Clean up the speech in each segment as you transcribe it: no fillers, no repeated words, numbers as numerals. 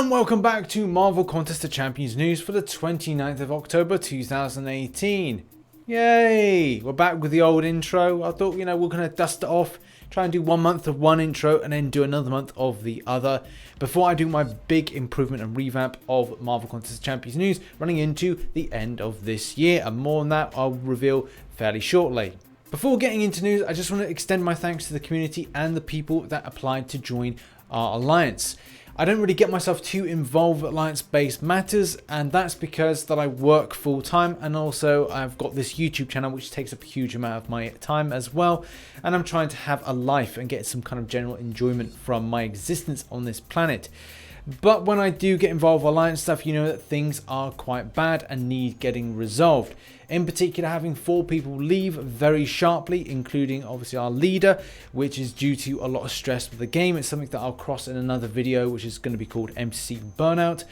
And welcome back to Marvel Contest of Champions news for the 29th of October 2018. Yay! We're back with the old intro. I thought, we're going to dust it off, try and do 1 month of one intro and then do another month of the other before I do my big improvement and revamp of Marvel Contest of Champions news running into the end of this year. And more on that I'll reveal fairly shortly. Before getting into news, I just want to extend my thanks to the community and the people that applied to join our alliance. I don't really get myself too involved with alliance-based matters, and that's because that I work full-time, and also I've got this YouTube channel which takes up a huge amount of my time as well, and I'm trying to have a life and get some kind of general enjoyment from my existence on this planet. But when I do get involved with alliance stuff, you know that things are quite bad and need getting resolved. In particular, having 4 people leave very sharply, including obviously our leader, which is due to a lot of stress with the game. It's something that I'll cross in another video, which is going to be called MCOC Burnout.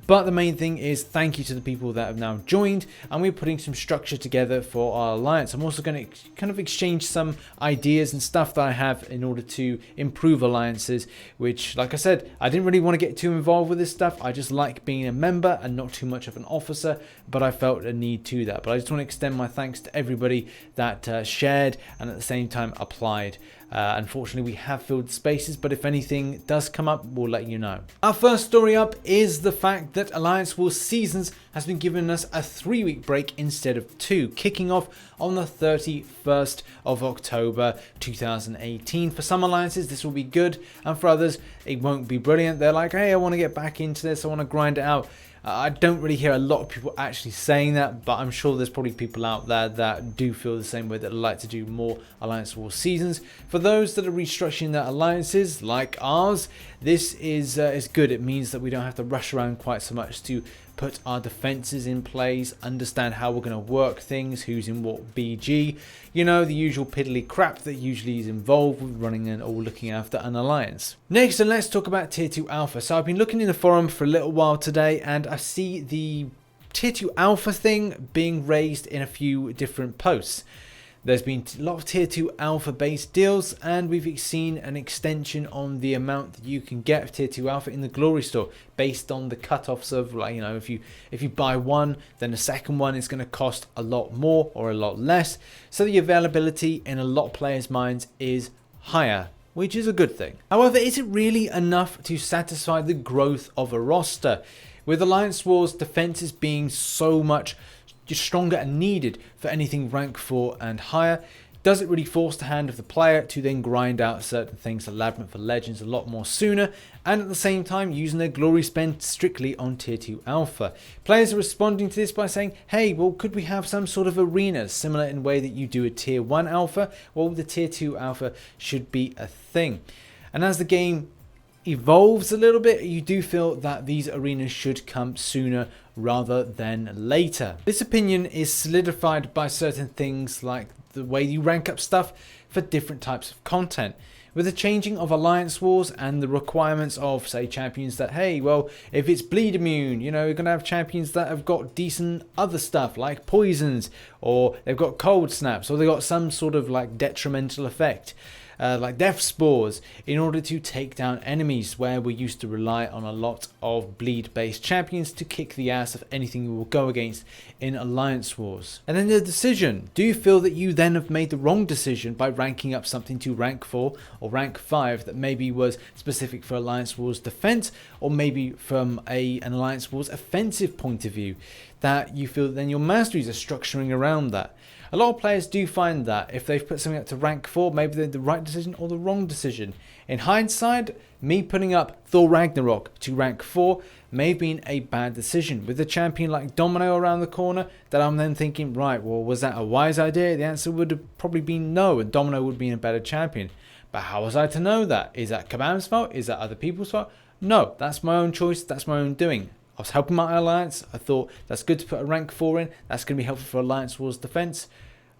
But the main thing is thank you to the people that have now joined, and we're putting some structure together for our alliance. I'm also going to kind of exchange some ideas and stuff that I have in order to improve alliances, which, like I said, I didn't really want to get too involved with this stuff. I just like being a member and not too much of an officer, but I felt a need to that. But I just want to extend my thanks to everybody that shared and at the same time applied. Unfortunately, we have filled spaces, but if anything does come up, we'll let you know. Our first story up is the fact that Alliance Wars Seasons has been giving us a 3-week break instead of 2, kicking off on the 31st of October 2018. For some alliances, this will be good, and for others, it won't be brilliant. They're like, hey, I want to get back into this, I want to grind it out. I don't really hear a lot of people actually saying that, but I'm sure there's probably people out there that do feel the same way, that like to do more Alliance War Seasons. For those that are restructuring their alliances, like ours, this is good. It means that we don't have to rush around quite so much to put our defenses in place, understand how we're going to work things, who's in what BG, the usual piddly crap that usually is involved with running and or looking after an alliance. Next, and let's talk about Tier 2 Alpha. So I've been looking in the forum for a little while today, and I see the Tier 2 Alpha thing being raised in a few different posts. There's been a lot of Tier 2 Alpha based deals, and we've seen an extension on the amount that you can get of Tier 2 Alpha in the Glory Store based on the cutoffs of, like, if you buy one, then the second one is going to cost a lot more or a lot less. So the availability in a lot of players' minds is higher, which is a good thing. However, is it really enough to satisfy the growth of a roster? With Alliance Wars defenses being so much stronger and needed for anything rank 4 and higher, does it really force the hand of the player to then grind out certain things like Labyrinth for Legends a lot more sooner, and at the same time using their glory spend strictly on Tier 2 Alpha? Players are responding to this by saying, hey, well, could we have some sort of arenas similar in the way that you do a Tier 1 Alpha? Well, the Tier 2 Alpha should be a thing. And as the game evolves a little bit, you do feel that these arenas should come sooner rather than later. This opinion is solidified by certain things like the way you rank up stuff for different types of content. With the changing of Alliance Wars and the requirements of, say, champions that, hey, well, if it's bleed immune, you're going to have champions that have got decent other stuff like poisons, or they've got cold snaps, or they've got some sort of like detrimental effect. Like death spores, in order to take down enemies, where we used to rely on a lot of bleed based champions to kick the ass of anything we will go against in Alliance Wars. And then the decision, do you feel that you then have made the wrong decision by ranking up something to rank 4 or rank 5 that maybe was specific for Alliance Wars defense, or maybe from an Alliance Wars offensive point of view, that you feel that then your masteries are structuring around that? A lot of players do find that if they've put something up to rank 4, maybe they're the right decision or the wrong decision. In hindsight, me putting up Thor Ragnarok to rank 4 may have been a bad decision. With a champion like Domino around the corner, that I'm then thinking, right, well, was that a wise idea? The answer would have probably been no, and Domino would have been a better champion. But how was I to know that? Is that Kabam's fault? Is that other people's fault? No, that's my own choice, that's my own doing. I was helping my alliance. I thought that's good to put a rank 4 in. That's going to be helpful for Alliance Wars defense.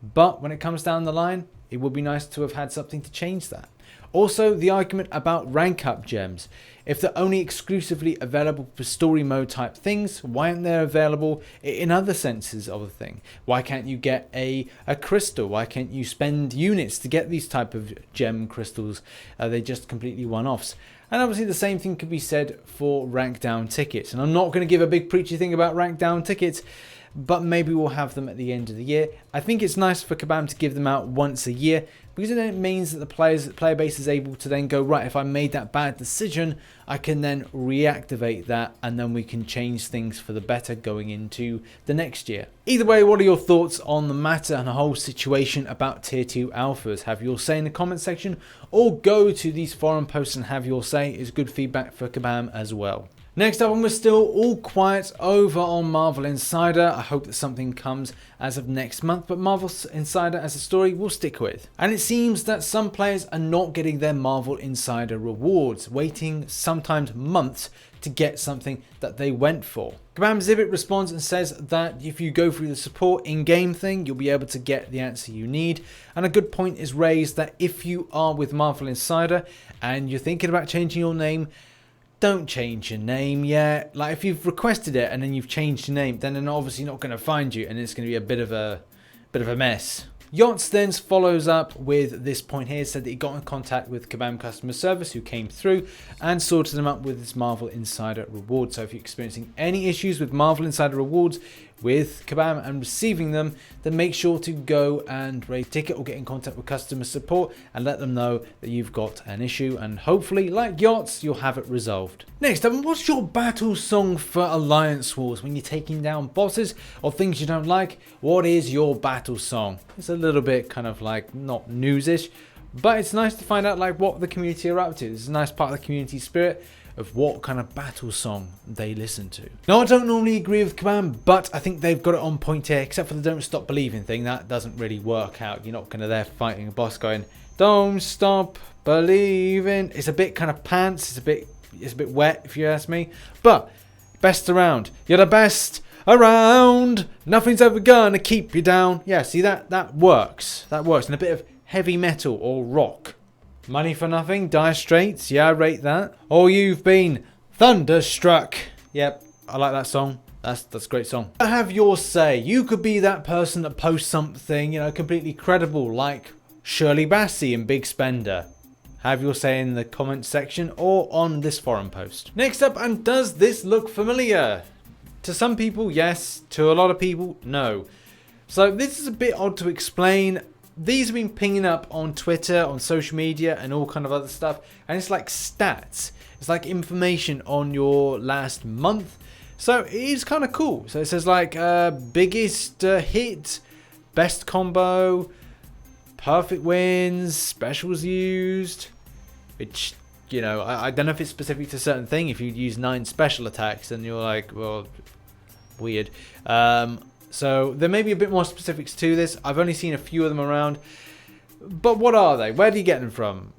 But when it comes down the line, it would be nice to have had something to change that. Also, the argument about rank up gems. If they're only exclusively available for story mode type things, why aren't they available in other senses of the thing? Why can't you get a crystal? Why can't you spend units to get these type of gem crystals? Are they just completely one-offs? And obviously the same thing could be said for rank down tickets. And I'm not going to give a big preachy thing about rank down tickets, but maybe we'll have them at the end of the year. I think it's nice for Kabam to give them out once a year, because then it means that the player base is able to then go, right, if I made that bad decision, I can then reactivate that, and then we can change things for the better going into the next year. Either way, what are your thoughts on the matter and the whole situation about Tier 2 alphas? Have your say in the comment section, or go to these forum posts and have your say. Is good feedback for Kabam as well. Next up, and we're still all quiet over on Marvel Insider. I hope that something comes as of next month, but Marvel Insider as a story we'll stick with. And it seems that some players are not getting their Marvel Insider rewards, waiting sometimes months to get something that they went for. Kabam Zivit responds and says that if you go through the support in-game thing, you'll be able to get the answer you need. And a good point is raised that if you are with Marvel Insider and you're thinking about changing your name, don't change your name yet. Like, if you've requested it and then you've changed your name, then they're obviously not going to find you, and it's going to be a bit of a mess. Yachts then follows up with this point here, said that he got in contact with Kabam customer service, who came through and sorted them up with his Marvel Insider reward. So if you're experiencing any issues with Marvel Insider rewards with Kabam and receiving them, then make sure to go and raise a ticket or get in contact with customer support and let them know that you've got an issue, and hopefully, like Yachts, you'll have it resolved. Next up, what's your battle song for Alliance Wars when you're taking down bosses or things you don't like? What is your battle song? It's a little bit kind of like not newsish, but it's nice to find out like what the community are up to. It's a nice part of the community spirit of what kind of battle song they listen to. Now, I don't normally agree with Kabam, but I think they've got it on point here, except for the don't stop believing thing. That doesn't really work out. You're not going to there fighting a boss going, don't stop believing. It's a bit kind of pants. It's a bit wet, if you ask me. But best around. You're the best around. Nothing's ever gonna keep you down. Yeah, see, that works. That works. And a bit of heavy metal or rock. Money for Nothing, Dire Straits, yeah, I rate that. Or You've Been Thunderstruck. Yep, I like that song. That's a great song. Have your say. You could be that person that posts something, completely credible, like Shirley Bassey in Big Spender. Have your say in the comment section or on this forum post. Next up, and does this look familiar? To some people, yes. To a lot of people, no. So this is a bit odd to explain. These have been pinging up on Twitter, on social media, and all kind of other stuff. And it's like stats. It's like information on your last month. So it is kind of cool. So it says like biggest hit, best combo, perfect wins, specials used. Which, I don't know if it's specific to a certain thing. If you use 9 special attacks, then you're like, well, weird. So there may be a bit more specifics to this. I've only seen a few of them around. But what are they? Where do you get them from?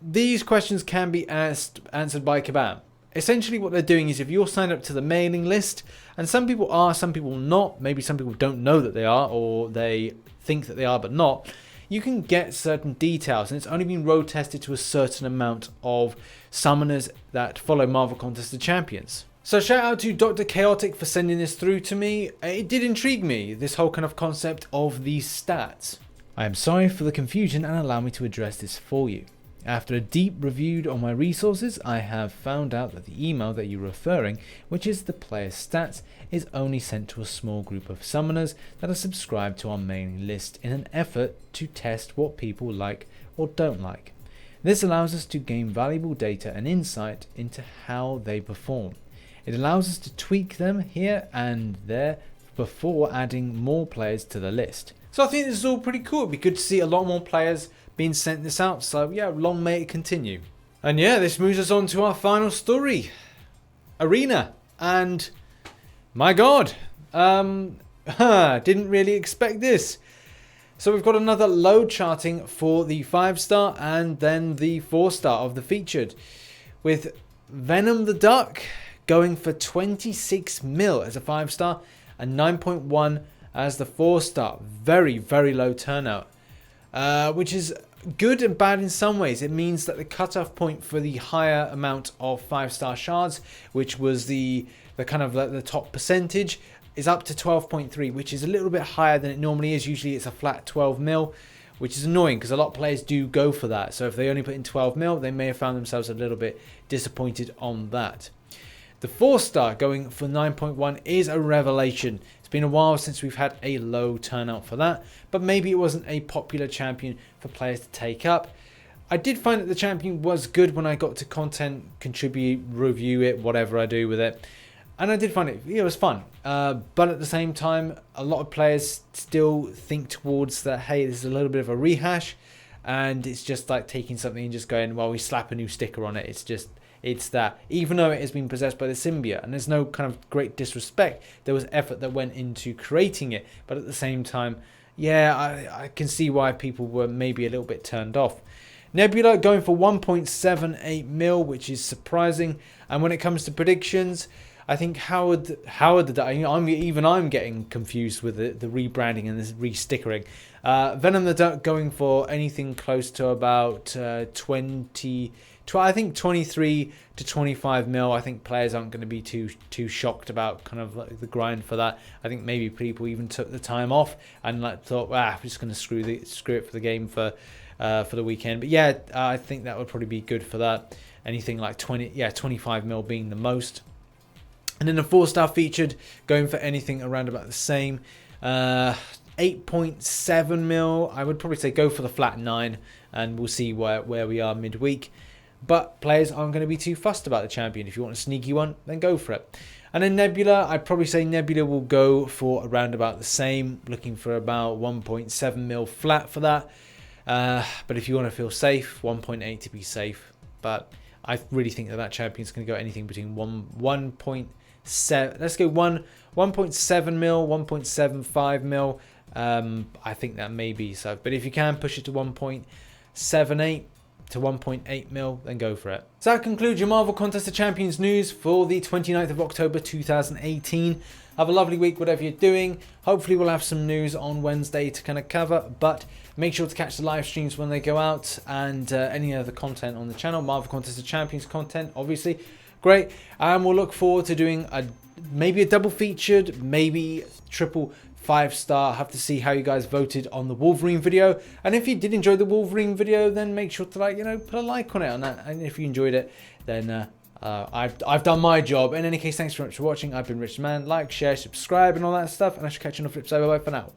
These questions can be answered by Kabam. Essentially what they're doing is if you're signed up to the mailing list, and some people are, some people not, maybe some people don't know that they are, or they think that they are but not, you can get certain details, and it's only been road tested to a certain amount of summoners that follow Marvel Contest of Champions. So shout out to Dr. Chaotic for sending this through to me. It did intrigue me, this whole kind of concept of these stats. I am sorry for the confusion and allow me to address this for you. After a deep review on my resources, I have found out that the email that you're referring, which is the player's stats, is only sent to a small group of summoners that are subscribed to our mailing list in an effort to test what people like or don't like. This allows us to gain valuable data and insight into how they perform. It allows us to tweak them here and there before adding more players to the list. So I think this is all pretty cool. It'd be good to see a lot more players being sent this out. So yeah, long may it continue. And yeah, this moves us on to our final story. Arena. And my God, didn't really expect this. So we've got another low charting for the 5-star and then the 4-star of the featured. With Venom the Duck going for 26 mil as a 5-star and 9.1 as the 4-star. Very, very low turnout. Which is good and bad in some ways. It means that the cutoff point for the higher amount of 5-star shards, which was the kind of the top percentage, is up to 12.3, which is a little bit higher than it normally is. Usually it's a flat 12 mil, which is annoying because a lot of players do go for that. So if they only put in 12 mil, they may have found themselves a little bit disappointed on that. The 4-star going for 9.1 is a revelation. It's been a while since we've had a low turnout for that, but maybe it wasn't a popular champion for players to take up. I did find that the champion was good when I got to content, contribute, review it, whatever I do with it. And I did find it was fun. But at the same time, a lot of players still think towards that, hey, this is a little bit of a rehash. And it's just like taking something and just going, well, we slap a new sticker on it. It's that. Even though it has been possessed by the symbiote, and there's no kind of great disrespect, there was effort that went into creating it. But at the same time, yeah, I can see why people were maybe a little bit turned off. Nebula going for 1.78 mil, which is surprising. And when it comes to predictions, I think Howard I'm getting confused with the rebranding and this re-stickering. Venom the Duck going for anything close to about 23 to 25 mil. I think players aren't going to be too shocked about kind of like the grind for that. I think maybe people even took the time off and like thought, I'm just going to screw it for the game for the weekend. But yeah, I think that would probably be good for that. Anything like 25 mil being the most. And then the 4-star featured going for anything around about the same. 8.7 mil. I would probably say go for the flat 9, and we'll see where we are midweek. But players aren't going to be too fussed about the champion. If you want a sneaky one, then go for it. And then Nebula, I'd probably say Nebula will go for around about the same. Looking for about 1.7 mil flat for that. But if you want to feel safe, 1.8 to be safe. But I really think that champion's going to go anything between 1.7. Let's go 1.7 mil, 1.75 mil. I think that may be so. But if you can push it to 1.78 to 1.8 mil, then go for it. So that concludes your Marvel Contest of Champions news for the 29th of October 2018. Have a lovely week, whatever you're doing. Hopefully we'll have some news on Wednesday to kind of cover, but make sure to catch the live streams when they go out, and any other content on the channel. Marvel Contest of Champions content, obviously. Great. And we'll look forward to doing maybe a double featured, maybe triple 5-star. Have to see how you guys voted on the Wolverine video. And if you did enjoy the Wolverine video, then make sure to put a like on it on that. And if you enjoyed it, then I've done my job. In any case, thanks very much for watching. I've been RichTheMan. Like, share, subscribe, and all that stuff. And I shall catch you on the flip side. Bye for now.